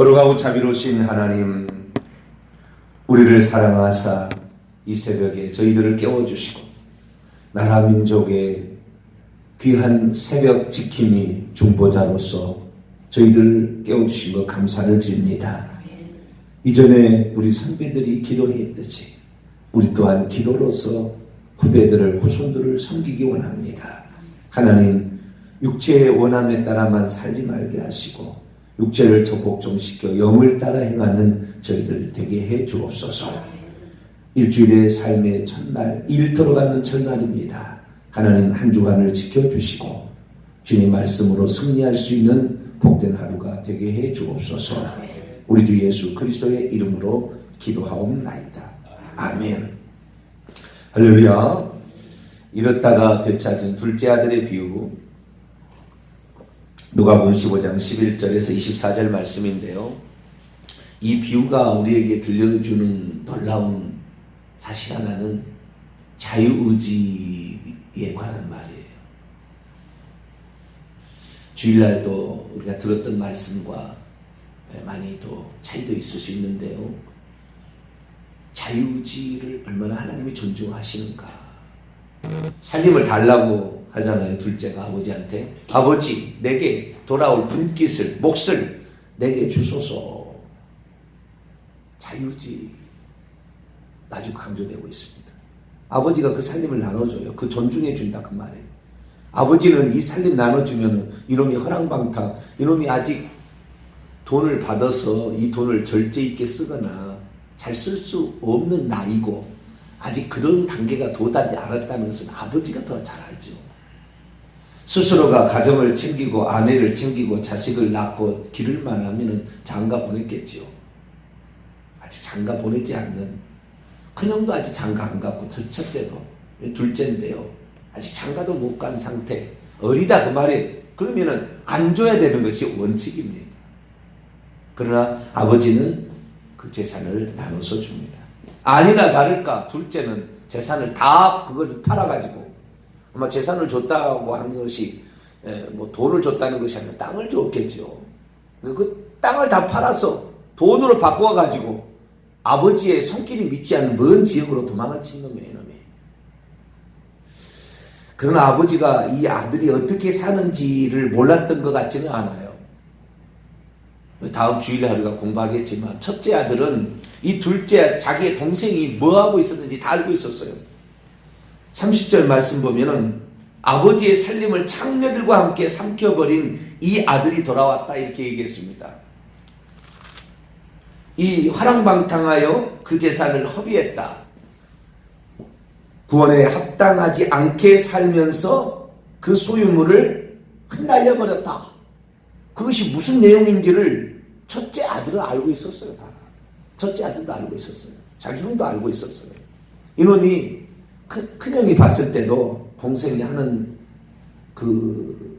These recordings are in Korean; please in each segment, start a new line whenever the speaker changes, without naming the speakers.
거룩하고 자비로우신 하나님, 우리를 사랑하사 이 새벽에 저희들을 깨워주시고 나라 민족의 귀한 새벽 지킴이 중보자로서 저희들을 깨워주신 것 감사를 드립니다. 이전에 우리 선배들이 기도했듯이 우리 또한 기도로서 후배들을 후손들을 섬기기 원합니다. 하나님, 육체의 원함에 따라만 살지 말게 하시고 육체를 복종시켜 영을 따라 행하는 저희들 되게 해 주옵소서. 일주일의 삶의 첫날, 일 들어가는 첫날입니다. 하나님, 한 주간을 지켜주시고 주님 말씀으로 승리할 수 있는 복된 하루가 되게 해 주옵소서. 우리 주 예수 그리스도의 이름으로 기도하옵나이다. 아멘. 할렐루야. 잃었다가 되찾은 둘째 아들의 비유, 누가복음 15장 11절에서 24절 말씀인데요. 이 비유가 우리에게 들려주는 놀라운 사실 하나는 자유의지에 관한 말이에요. 주일날도 우리가 들었던 말씀과 많이 또 차이도 있을 수 있는데요. 자유의지를 얼마나 하나님이 존중하시는가. 살림을 달라고 하잖아요. 둘째가 아버지한테, 아버지 내게 돌아올 분깃을, 몫을 내게 주소서. 자유의지 아주 강조되고 있습니다. 아버지가 그 살림을 나눠줘요. 그 존중해 준다 그 말이에요. 아버지는 이 살림 나눠주면 이놈이 허랑방탕, 이놈이 아직 돈을 받아서 이 돈을 절제 있게 쓰거나 잘 쓸 수 없는 나이고 아직 그런 단계가 도달하지 않았다는 것은 아버지가 더 잘 알죠. 스스로가 가정을 챙기고 아내를 챙기고 자식을 낳고 기를만 하면 장가 보냈겠지요. 아직 장가 보내지 않는, 큰형도 아직 장가 안 갔고 첫째도, 둘째인데요. 아직 장가도 못 간 상태, 어리다 그 말이에요. 그러면은 안 줘야 되는 것이 원칙입니다. 그러나 아버지는 그 재산을 나눠서 줍니다. 아니나 다를까 둘째는 재산을 다 그걸 팔아가지고, 아마 재산을 줬다고 하는 것이 뭐 돈을 줬다는 것이 아니라 땅을 줬겠죠. 그 땅을 다 팔아서 돈으로 바꿔가지고 아버지의 손길이 믿지 않는 먼 지역으로 도망을 친 놈이에요. 그러나 아버지가 이 아들이 어떻게 사는지를 몰랐던 것 같지는 않아요. 다음 주일에 우리가 공부하겠지만 첫째 아들은 이 둘째 자기의 동생이 뭐하고 있었는지 다 알고 있었어요. 30절 말씀 보면은 아버지의 살림을 창녀들과 함께 삼켜버린 이 아들이 돌아왔다 이렇게 얘기했습니다. 이 화랑방탕하여 그 재산을 허비했다. 구원에 합당하지 않게 살면서 그 소유물을 흩날려버렸다. 그것이 무슨 내용인지를 첫째 아들은 알고 있었어요. 다. 첫째 아들도 알고 있었어요. 자기 형도 알고 있었어요. 이놈이 큰형이 봤을 때도 동생이 하는 그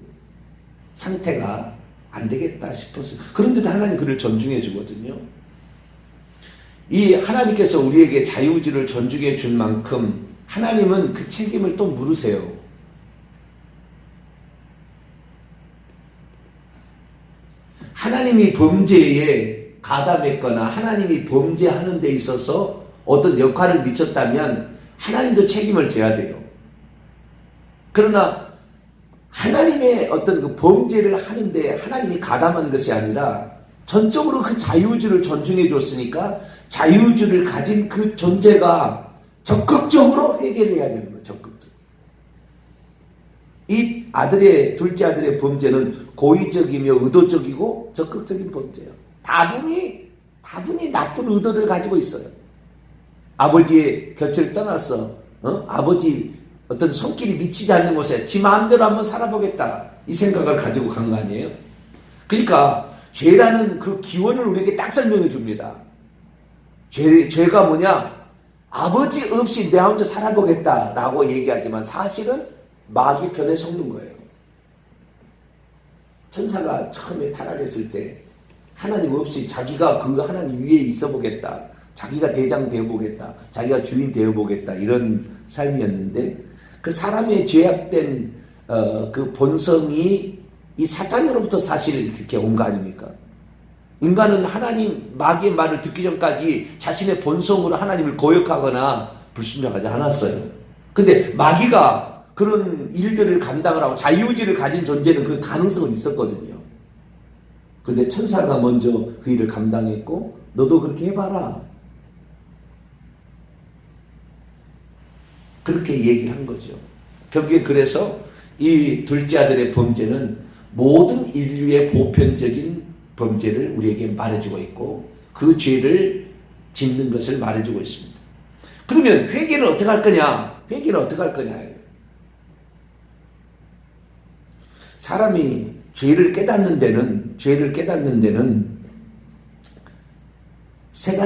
상태가 안 되겠다 싶었어요. 그런데도 하나님 그를 존중해 주거든요. 이 하나님께서 우리에게 자유의지를 존중해 준 만큼 하나님은 그 책임을 또 물으세요. 하나님이 범죄에 가담했거나 하나님이 범죄하는 데 있어서 어떤 역할을 미쳤다면 하나님도 책임을 져야 돼요. 그러나 하나님의 어떤 그 범죄를 하는데 하나님이 가담한 것이 아니라 전적으로 그 자유의지를 존중해 줬으니까 자유의지를 가진 그 존재가 적극적으로 회개를 해야 되는 거예요. 적극적으로. 이 둘째 아들의 범죄는 고의적이며 의도적이고 적극적인 범죄예요. 다분히 나쁜 의도를 가지고 있어요. 아버지의 곁을 떠나서 아버지 어떤 손길이 미치지 않는 곳에 지 마음대로 한번 살아보겠다 이 생각을 가지고 간 거 아니에요? 그러니까 죄라는 그 기원을 우리에게 딱 설명해 줍니다. 죄가 뭐냐? 아버지 없이 내 혼자 살아보겠다라고 얘기하지만 사실은 마귀 편에 속는 거예요. 천사가 처음에 타락했을 때 하나님 없이 자기가 그 하나님 위에 있어 보겠다, 자기가 대장 되어보겠다, 자기가 주인 되어보겠다 이런 삶이었는데 그 사람의 죄악된 그 본성이 이 사탄으로부터 사실 그렇게 온 거 아닙니까? 인간은 하나님, 마귀의 말을 듣기 전까지 자신의 본성으로 하나님을 거역하거나 불순종하지 않았어요. 근데 마귀가 그런 일들을 감당을 하고 자유의지를 가진 존재는 그 가능성은 있었거든요. 근데 천사가 먼저 그 일을 감당했고, 너도 그렇게 해봐라. 그렇게 얘기를 한 거죠. 결국에 그래서 이 둘째 아들의 범죄는 모든 인류의 보편적인 범죄를 우리에게 말해주고 있고, 그 죄를 짓는 것을 말해주고 있습니다. 그러면 회개는 어떻게 할 거냐? 회개는 어떻게 할 거냐? 사람이 죄를 깨닫는 데는 세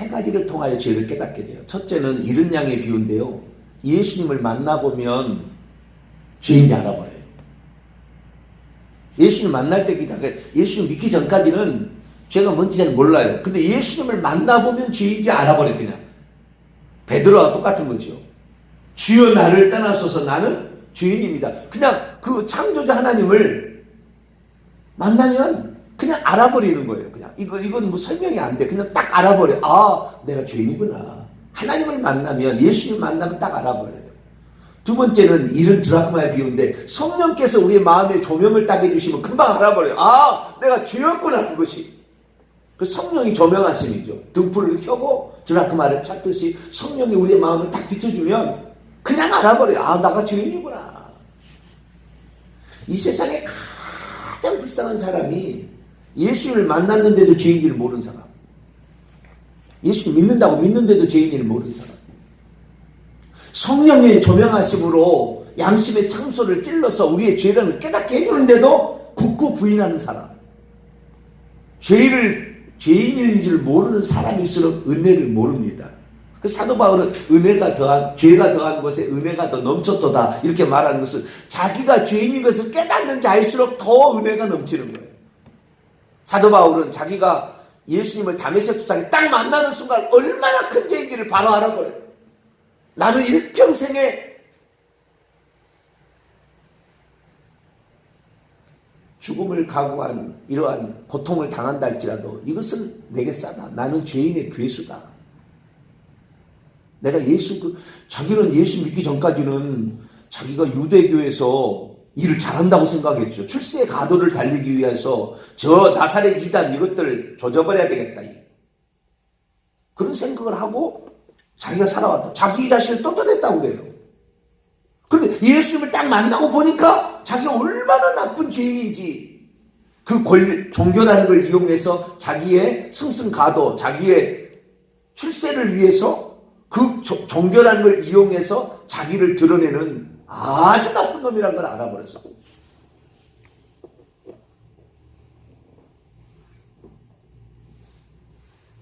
가지를 통하여 죄를 깨닫게 돼요. 첫째는 이른 양의 비유인데요. 예수님을 만나보면 죄인지 알아버려요. 예수님 만날 때 예수님 믿기 전까지는 죄가 뭔지 잘 몰라요. 근데 예수님을 만나보면 죄인지 알아버려요. 그냥 베드로와 똑같은 거죠. 주여 나를 떠나소서, 나는 죄인입니다. 그냥 그 창조자 하나님을 만나면 그냥 알아버리는 거예요. 그냥 이건 뭐 설명이 안 돼. 그냥 딱 알아버려. 아, 내가 죄인이구나. 하나님을 만나면, 예수님 만나면 딱 알아버려요. 두 번째는 이른 드라크마의 비유인데, 성령께서 우리의 마음에 조명을 딱 해주시면 금방 알아버려요. 아, 내가 죄였구나. 그것이 그 성령이 조명하심이죠. 등불을 켜고 드라크마를 찾듯이 성령이 우리의 마음을 딱 비춰주면 그냥 알아버려요. 아, 나가 죄인이구나. 이 세상에 가장 불쌍한 사람이 예수를 만났는데도 죄인지를 모르는 사람. 예수를 믿는데도 죄인지를 모르는 사람. 성령의 조명하심으로 양심의 창소를 찔러서 우리의 죄를 깨닫게 해주는데도 굳고 부인하는 사람. 죄인인 줄 모르는 사람일수록 은혜를 모릅니다. 그래서 사도 바울은 죄가 더한 것에 은혜가 더 넘쳤도다 이렇게 말하는 것은, 자기가 죄인인 것을 깨닫는 자일수록 더 은혜가 넘치는 거예요. 사도 바울은 자기가 예수님을 다메섹 도상에 딱 만나는 순간 얼마나 큰 죄인지를 바로 알아버려요. 나는 일평생에 죽음을 각오한 이러한 고통을 당한다 할지라도 이것은 내게 싸다. 나는 죄인의 괴수다. 내가 자기는 예수 믿기 전까지는 자기가 유대교에서 일을 잘한다고 생각했죠. 출세의 가도를 달리기 위해서 저 나사렛 이단 이것들 조져버려야 되겠다. 그런 생각을 하고 자기가 살아왔다. 자기 자신을 떳떳했다고 그래요. 그런데 예수님을 딱 만나고 보니까 자기가 얼마나 나쁜 죄인인지, 그 종교라는 걸 이용해서 자기의 승승가도, 자기의 출세를 위해서 그 종교라는 걸 이용해서 자기를 드러내는 아주 나쁜 놈이라는 걸 알아버렸어.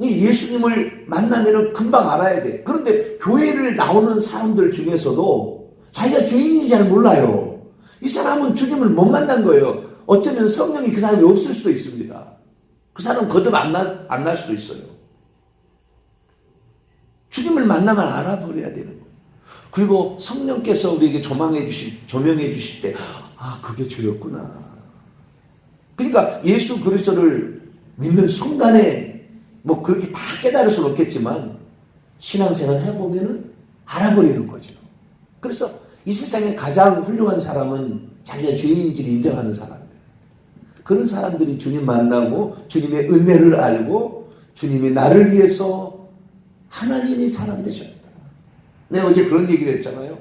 예수님을 만나면 금방 알아야 돼. 그런데 교회를 나오는 사람들 중에서도 자기가 죄인인지 잘 몰라요. 이 사람은 주님을 못 만난 거예요. 어쩌면 성령이 그 사람이 없을 수도 있습니다. 그 사람은 거듭 안 날 수도 있어요. 주님을 만나면 알아버려야 되는 거예요. 그리고 성령께서 우리에게 조명해 주실 때, 아, 그게 죄였구나. 그러니까 예수 그리스도를 믿는 순간에 뭐 그렇게 다 깨달을 수는 없겠지만 신앙생활 해보면은 알아버리는 거죠. 그래서 이 세상에 가장 훌륭한 사람은 자기가 죄인인지를 인정하는 사람들. 그런 사람들이 주님 만나고 주님의 은혜를 알고 주님이 나를 위해서 하나님의 사람 되셨다. 내가 어제 그런 얘기를 했잖아요.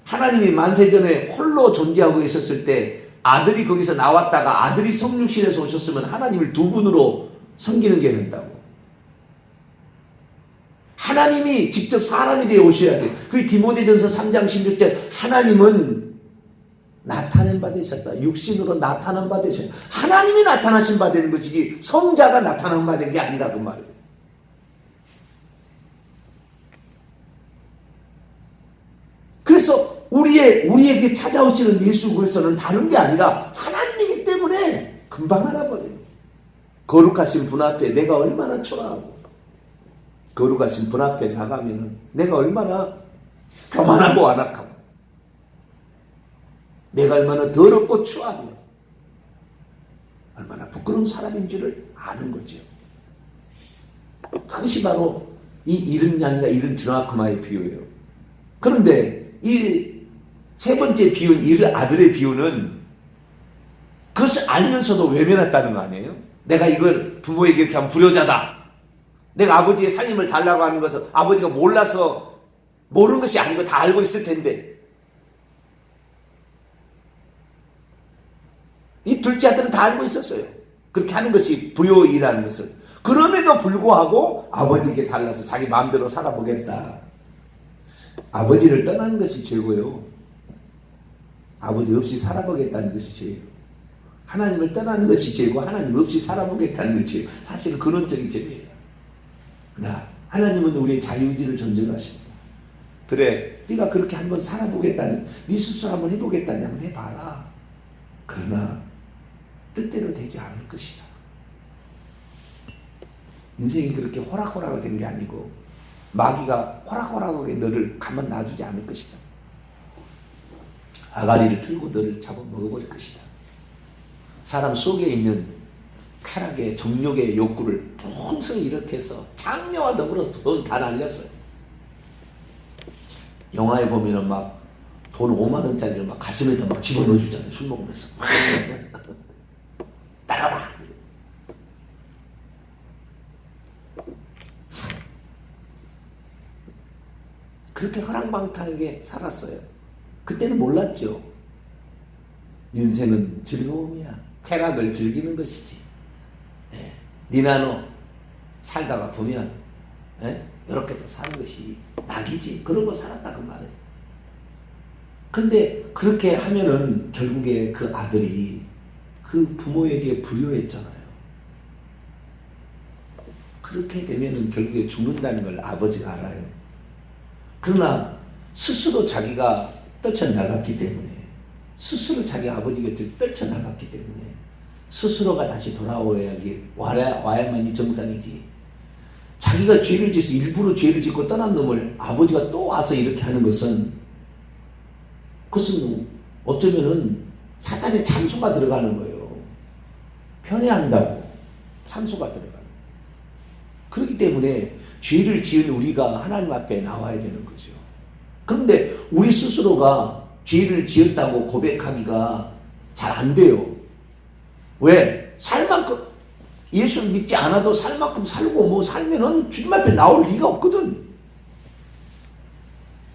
하나님이 만세전에 홀로 존재하고 있었을 때 아들이 거기서 나왔다가 아들이 성육신에서 오셨으면 하나님을 두 분으로 섬기는 게 된다고. 하나님이 직접 사람이 되어 오셔야 돼. 그 디모데전서 3장 16절, 하나님은 나타낸 바 되셨다. 육신으로 나타난 바 되셨다. 하나님이 나타나신 바 되는 것이지 성자가 나타난 바 된 게 아니라 그 말이에요. 그래서 우리에게 찾아오시는 예수 그리스도는 다른 게 아니라 하나님이기 때문에 금방 알아버려요. 거룩하신 분 앞에 내가 얼마나 초라하고, 거룩하신 분 앞에 나가면 내가 얼마나 교만하고 완악하고, 내가 얼마나 더럽고 추하며 얼마나 부끄러운 사람인 줄을 아는 거죠. 그것이 바로 이 잃은 양이나 잃은 드라크마의 비유예요. 그런데 이 세 번째 비유는 잃은 아들의 비유는 그것을 알면서도 외면했다는 거 아니에요? 내가 이걸 부모에게 이렇게 하면 불효자다. 내가 아버지의 살림을 달라고 하는 것은 아버지가 몰라서 모르는 것이 아니고 다 알고 있을 텐데. 이 둘째 아들은 다 알고 있었어요. 그렇게 하는 것이 불효이라는 것을. 그럼에도 불구하고 아버지에게 달라서 자기 마음대로 살아보겠다. 아버지를 떠나는 것이 죄고요. 아버지 없이 살아보겠다는 것이 죄예요. 하나님을 떠나는 것이 죄고 하나님 없이 살아보겠다는 것이 죄예요. 사실은 근원적인 죄입니다. 그러나 하나님은 우리의 자유의지를 존중하십니다. 그래, 네가 그렇게 한번 살아보겠다니, 네 스스로 한번 해보겠다니 한번 해봐라. 그러나 뜻대로 되지 않을 것이다. 인생이 그렇게 호락호락하게 된 게 아니고 마귀가 호락호락하게 너를 가만 놔두지 않을 것이다. 아가리를 틀고 너를 잡아먹어버릴 것이다. 사람 속에 있는 쾌락의 정욕의 욕구를 풍성히 일으켜서 장녀와 더불어서 돈 다 날렸어요. 영화에 보면은 막 돈 5만 원짜리를 막 가슴에다 막 집어넣어 주잖아요. 술 먹으면서. 따라라. 그렇게 허랑방탕하게 살았어요. 그때는 몰랐죠. 인생은 즐거움이야. 쾌락을 즐기는 것이지. 예. 니나노 살다가 보면 이렇게 또 사는 것이 낙이지. 그러고 살았다 그 말이에요. 근데 그렇게 하면은 결국에 그 아들이 그 부모에게 불효했잖아요. 그렇게 되면은 결국에 죽는다는 걸 아버지가 알아요. 그러나 스스로 자기가 떨쳐나갔기 때문에, 스스로 자기 아버지 곁을 떨쳐나갔기 때문에 스스로가 다시 와야만이 정상이지. 자기가 죄를 짓어서 일부러 죄를 짓고 떠난 놈을 아버지가 또 와서 이렇게 하는 것은, 그것은 어쩌면은 사탄의 참소가 들어가는 거예요. 편애한다고 참소가 들어가는 거예요. 그렇기 때문에 죄를 지은 우리가 하나님 앞에 나와야 되는 거죠. 그런데 우리 스스로가 죄를 지었다고 고백하기가 잘 안 돼요. 왜? 살 만큼, 예수를 믿지 않아도 살 만큼 살고 뭐 살면은 주님 앞에 나올 리가 없거든.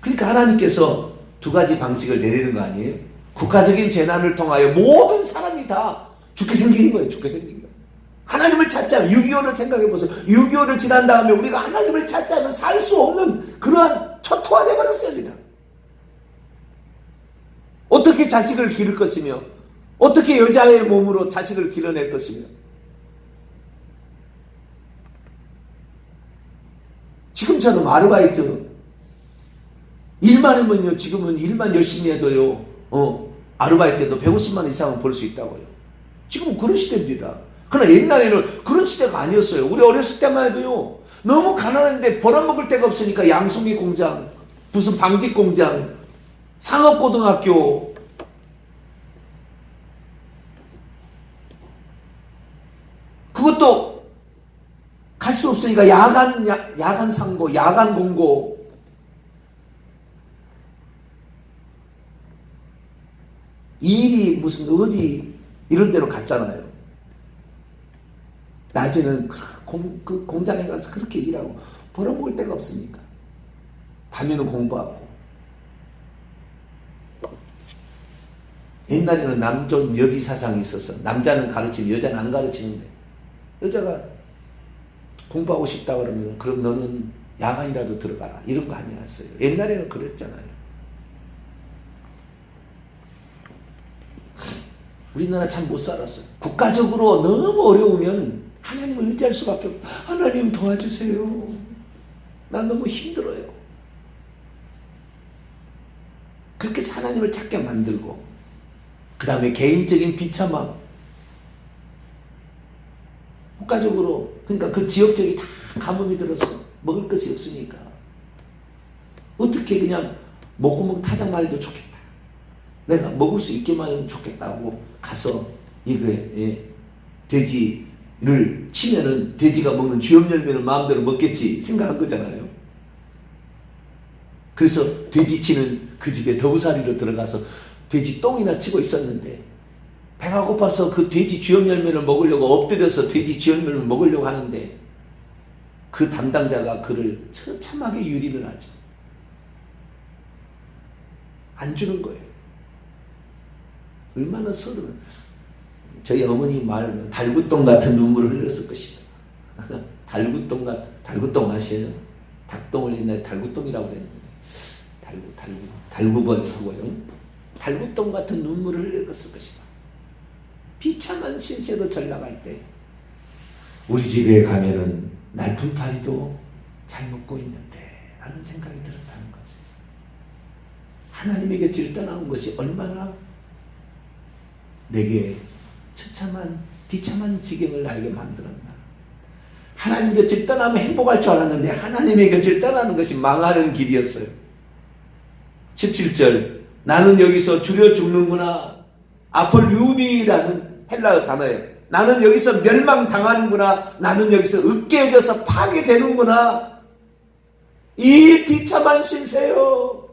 그러니까 하나님께서 두 가지 방식을 내리는 거 아니에요? 국가적인 재난을 통하여 모든 사람이 다 죽게 생기는 거예요. 죽게 생기는 거예요. 하나님을 찾자면 6.25를 생각해보세요. 6.25를 지난 다음에 우리가 하나님을 찾자면 살 수 없는 그러한 초토화돼 버렸어요. 그냥 어떻게 자식을 기를 것이며, 어떻게 여자의 몸으로 자식을 길러낼 것이며, 지금처럼 아르바이트 일만 하면요, 지금은 일만 열심히 해도요, 아르바이트에도 150만 원 이상은 벌 수 있다고요. 지금은 그런 시대입니다. 그러나 옛날에는 그런 시대가 아니었어요. 우리 어렸을 때만 해도요, 너무 가난한데 벌어먹을 데가 없으니까 양송이 공장, 무슨 방직 공장, 상업고등학교, 그것도 갈 수 없으니까 야간 상고, 야간 공고, 일이 무슨 어디 이런 데로 갔잖아요. 낮에는 그 공장에 가서 그렇게 일하고 벌어먹을 데가 없으니까 밤에는 공부하고. 옛날에는 남존 여비 사상이 있어서 남자는 가르치면 여자는 안 가르치는데, 여자가 공부하고 싶다 그러면 그럼 너는 야간이라도 들어가라 이런 거 아니었어요. 옛날에는 그랬잖아요. 우리나라 참 못 살았어요. 국가적으로 너무 어려우면 하나님을 의지할 수밖에 없어요. 하나님 도와주세요. 난 너무 힘들어요. 그렇게 하나님을 찾게 만들고, 그 다음에 개인적인 비참함, 국가적으로, 그러니까 그 지역적이 다 가뭄이 들었어. 먹을 것이 없으니까 어떻게 그냥 목구멍 타작만 해도 좋겠다, 내가 먹을 수 있게만 해도 좋겠다고 가서 이거에 돼지를 치면은 돼지가 먹는 쥐염 열매는 마음대로 먹겠지 생각한 거잖아요. 그래서 돼지 치는 그 집에 더부살이로 들어가서 돼지 똥이나 치고 있었는데 배가 고파서 그 돼지 쥐염 열매를 먹으려고 엎드려서 돼지 쥐염 열매를 먹으려고 하는데 그 담당자가 그를 처참하게 유리를 하죠. 안 주는 거예요. 얼마나 서러워요. 저희 어머니 말은 달구똥 같은 눈물을 흘렸을 것이다. 달구똥 아시에요? 닭똥을 옛날에 달구똥이라고 그랬는데 달구벌하고요. 달구똥 같은 눈물을 흘렸을 것이다. 비참한 신세로 전락할 때 우리 집에 가면은 날품파리도 잘 먹고 있는데 라는 생각이 들었다는 거죠. 하나님의 곁을 떠나온 것이 얼마나 내게 처참한 비참한 지경을 알게 만들었나. 하나님 곁을 떠나면 행복할 줄 알았는데 하나님의 곁을 떠나는 것이 망하는 길이었어요. 17절 나는 여기서 줄여 죽는구나. 아폴리우미라는 헬라어 단어예요. 나는 여기서 멸망당하는구나. 나는 여기서 으깨어져서 파괴되는구나. 이 비참한 신세요.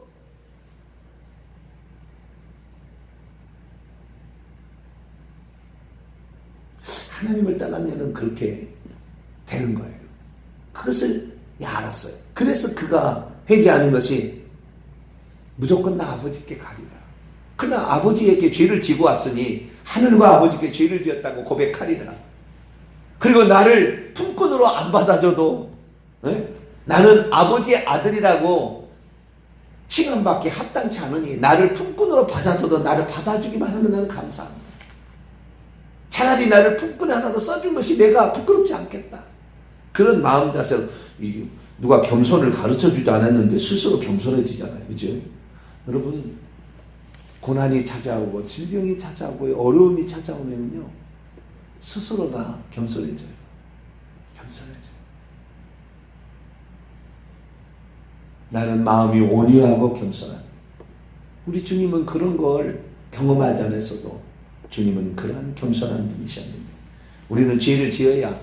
하나님을 떠나면 그렇게 되는 거예요. 그것을 알았어요. 그래서 그가 회개하는 것이 무조건 나 아버지께 가리라. 그러나 아버지에게 죄를 지고 왔으니 하늘과 아버지께 죄를 지었다고 고백하리라. 그리고 나를 품꾼으로 안 받아줘도 나는 아버지의 아들이라고 칭함받기 합당치 않으니 나를 품꾼으로 받아줘도 나를 받아주기만 하면 나는 감사합니다. 차라리 나를 품꾼 하나로 써준 것이 내가 부끄럽지 않겠다. 그런 마음 자세로 누가 겸손을 가르쳐주지 않았는데 스스로 겸손해지잖아요. 그죠? 여러분 고난이 찾아오고 질병이 찾아오고 어려움이 찾아오면요 스스로가 겸손해져요. 겸손해져요. 나는 마음이 온유하고 겸손하다. 우리 주님은 그런 걸 경험하지 않았어도 주님은 그러한 겸손한 분이셨는데 우리는 죄를 지어야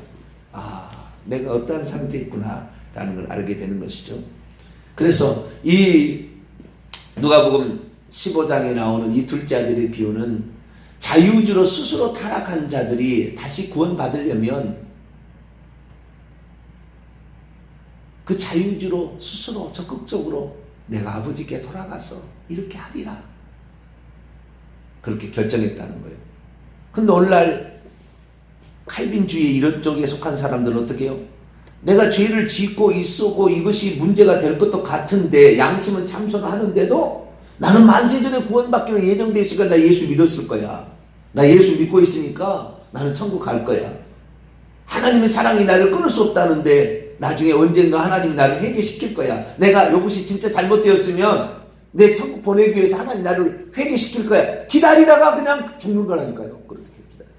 내가 어떠한 상태에 있구나 라는 걸 알게 되는 것이죠. 그래서 이 누가복음 15장에 나오는 이 둘째 아들의 비유는 자유주로 스스로 타락한 자들이 다시 구원받으려면 그 자유주로 스스로 적극적으로 내가 아버지께 돌아가서 이렇게 하리라 그렇게 결정했다는 거예요. 근데 오늘날 칼빈주의 이런 쪽에 속한 사람들은 어떻게 해요? 내가 죄를 짓고 있었고 이것이 문제가 될 것도 같은데 양심은 참선하는데도 나는 만세전에 구원받기로 예정되어 있으니까 나 예수 믿었을 거야. 나 예수 믿고 있으니까 나는 천국 갈 거야. 하나님의 사랑이 나를 끊을 수 없다는데 나중에 언젠가 하나님이 나를 회개시킬 거야. 내가 이것이 진짜 잘못되었으면 내 천국 보내기 위해서 하나님 나를 회개시킬 거야. 기다리다가 그냥 죽는 거라니까요. 그렇게 기다려.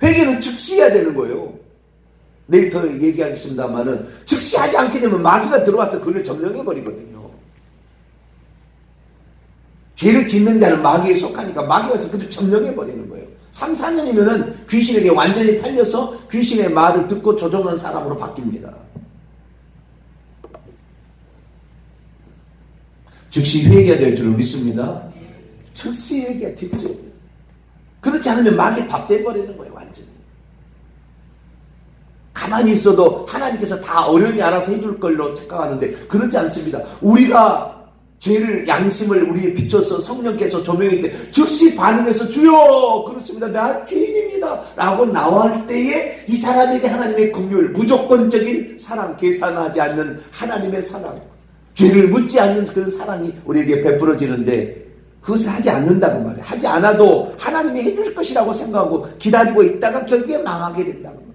회개는 즉시 해야 되는 거예요. 내일 더 얘기하겠습니다만은 즉시 하지 않게 되면 마귀가 들어와서 그를 점령해버리거든요. 죄를 짓는 자는 마귀에 속하니까 마귀가 와서 그를 점령해버리는 거예요. 3, 4년이면은 귀신에게 완전히 팔려서 귀신의 말을 듣고 조종하는 사람으로 바뀝니다. 즉시 회개해야 될 줄을 믿습니다. 즉시 회개, 즉시. 그렇지 않으면 마귀 밥 돼버리는 거예요, 완전히. 가만히 있어도 하나님께서 다 어련히 알아서 해줄 걸로 착각하는데 그렇지 않습니다. 우리가 죄를 양심을 우리에 비춰서 성령께서 조명할 때 즉시 반응해서 주여 그렇습니다. 나 죄인입니다 라고 나올 때에 이 사람에게 하나님의 긍휼 무조건적인 사랑 계산하지 않는 하나님의 사랑 죄를 묻지 않는 그런 사랑이 우리에게 베풀어지는데 그것을 하지 않는다고 말해요. 하지 않아도 하나님이 해줄 것이라고 생각하고 기다리고 있다가 결국에 망하게 된다고 말해요.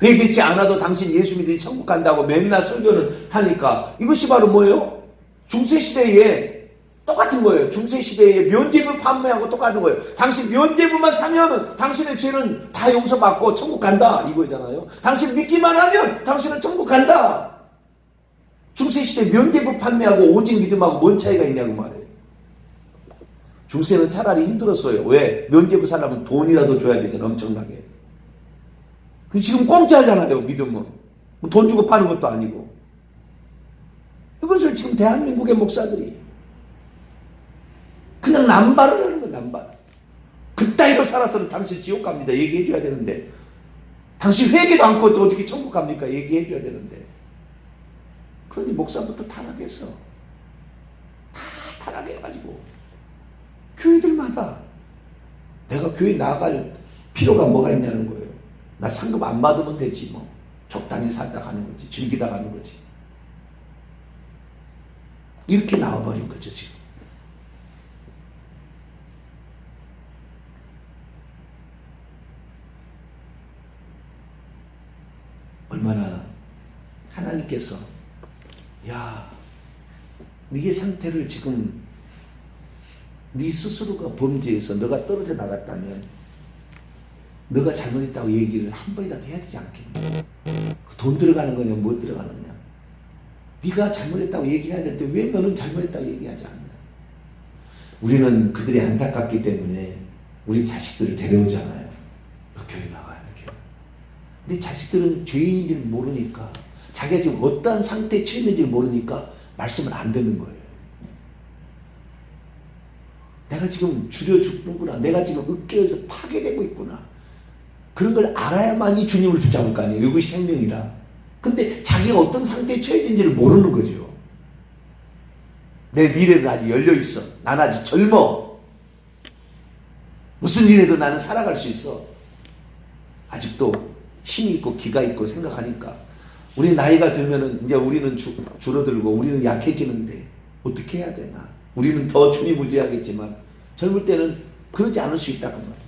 회개치 않아도 당신 예수 믿으니 천국 간다고 맨날 설교는 하니까 이것이 바로 뭐예요? 중세시대에 똑같은 거예요. 중세시대에 면죄부 판매하고 똑같은 거예요. 당신 면죄부만 사면 당신의 죄는 다 용서받고 천국 간다 이거잖아요. 당신 믿기만 하면 당신은 천국 간다. 중세시대 면죄부 판매하고 오직 믿음하고 뭔 차이가 있냐고 말해요. 중세는 차라리 힘들었어요. 왜? 면죄부 살려면 돈이라도 줘야 되잖아, 엄청나게. 지금 공짜잖아요, 믿음은. 돈 주고 파는 것도 아니고. 이것을 지금 대한민국의 목사들이 그냥 남발을 하는 거야, 남발. 그따위로 살아서는 당신 지옥 갑니다. 얘기해 줘야 되는데. 당신 회개도 않고 어떻게 천국 갑니까? 얘기해 줘야 되는데. 그러니 목사부터 타락해서 다 타락해가지고 교회들마다 내가 교회 나갈 필요가 뭐가 있냐는 거예요. 나 상급 안 받으면 되지 뭐. 적당히 살다 가는 거지. 즐기다 가는 거지. 이렇게 나와버린 거죠 지금. 얼마나 하나님께서 야, 네 상태를 지금 네 스스로가 범죄해서 너가 떨어져 나갔다면 너가 잘못했다고 얘기를 한 번이라도 해야 되지 않겠냐. 돈 들어가는 거냐 뭐 들어가는 거냐. 네가 잘못했다고 얘기해야 될 때 왜 너는 잘못했다고 얘기하지 않냐. 우리는 그들이 안타깝기 때문에 우리 자식들을 데려오잖아요. 너 교회 나가야 돼. 근데 자식들은 죄인인지 모르니까 자기가 지금 어떠한 상태에 처했는지 모르니까 말씀을 안 듣는 거예요. 내가 지금 줄여 죽는구나. 내가 지금 으깨어서 파괴되고 있구나. 그런 걸 알아야만이 주님을 붙잡을 거 아니에요. 이것이 생명이라. 근데 자기가 어떤 상태에 처해진지를 모르는 거죠. 내 미래는 아직 열려있어. 난 아직 젊어. 무슨 일에도 나는 살아갈 수 있어. 아직도 힘이 있고 기가 있고 생각하니까 우리 나이가 들면은 이제 우리는 줄어들고 우리는 약해지는데 어떻게 해야 되나. 우리는 더 주니무지하겠지만 젊을 때는 그러지 않을 수 있다 그 말이에요.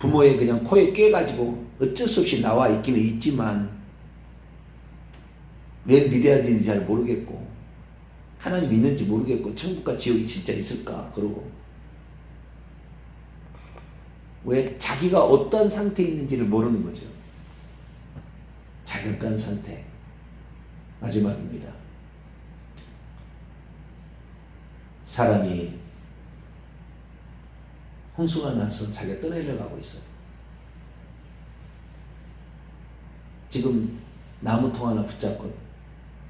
부모의 그냥 코에 꿰가지고 어쩔 수 없이 나와 있기는 있지만 왜 믿어야 되는지 잘 모르겠고 하나님 있는지 모르겠고 천국과 지옥이 진짜 있을까 그러고 왜? 자기가 어떤 상태에 있는지를 모르는 거죠. 자격한 상태. 마지막입니다. 사람이 홍수가 나서 자기가 떠내려가고 있어요. 지금 나무통 하나 붙잡고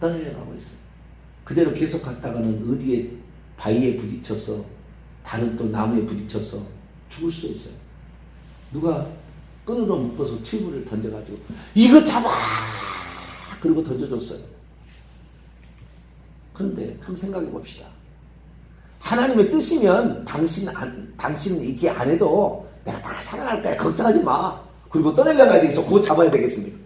떠내려가고 있어요. 그대로 계속 갔다가는 어디에 바위에 부딪혀서 다른 또 나무에 부딪혀서 죽을 수 있어요. 누가 끈으로 묶어서 튜브를 던져가지고 이거 잡아! 그리고 던져줬어요. 그런데 한번 생각해 봅시다. 하나님의 뜻이면 당신 이게 안 해도 내가 다 살아날 거야. 걱정하지 마. 그리고 떠내려가야 되겠어. 그거 잡아야 되겠습니까?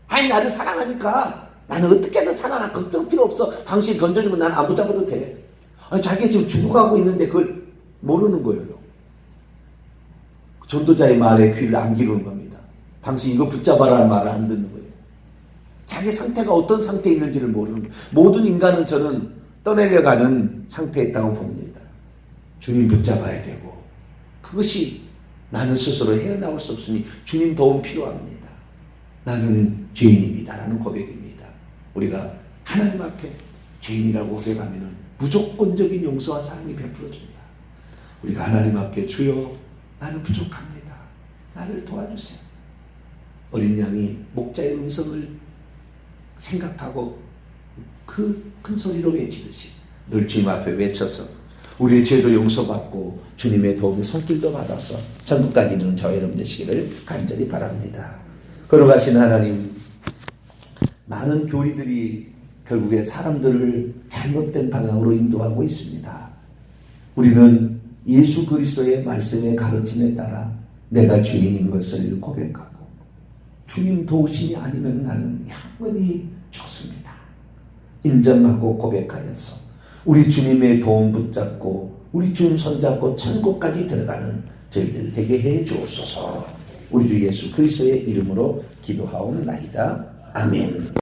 아니 나를 사랑하니까 나는 어떻게든 살아나. 걱정 필요 없어. 당신 던져주면 나는 안 붙잡아도 돼. 아니 자기가 지금 죽어가고 있는데 그걸 모르는 거예요. 전도자의 말에 귀를 안 기르는 겁니다. 당신 이거 붙잡아라는 말을 안 듣는 거예요. 자기 상태가 어떤 상태에 있는지를 모르는 거예요. 모든 인간은 저는 떠내려가는 상태에 있다고 봅니다. 주님 붙잡아야 되고 그것이 나는 스스로 헤어나올 수 없으니 주님 도움 필요합니다. 나는 죄인입니다 라는 고백입니다. 우리가 하나님 앞에 죄인이라고 고백하면 무조건적인 용서와 사랑이 베풀어준다. 우리가 하나님 앞에 주여 나는 부족합니다. 나를 도와주세요. 어린 양이 목자의 음성을 생각하고 그 큰 소리로 외치듯이 늘 주님 앞에 외쳐서 우리의 죄도 용서받고 주님의 도움의 손길도 받아서 천국까지 이르는 저와 여러분 되시기를 간절히 바랍니다. 걸어가신 하나님, 많은 교리들이 결국에 사람들을 잘못된 방향으로 인도하고 있습니다. 우리는 예수 그리스도의 말씀의 가르침에 따라 내가 죄인인 것을 고백하고 주님 도우심이 아니면 나는 영원히 죽습니다. 인정하고 고백하여서 우리 주님의 도움 붙잡고 우리 주님 손잡고 천국까지 들어가는 저희들 되게 해 주옵소서. 우리 주 예수 그리스도의 이름으로 기도하옵나이다. 아멘.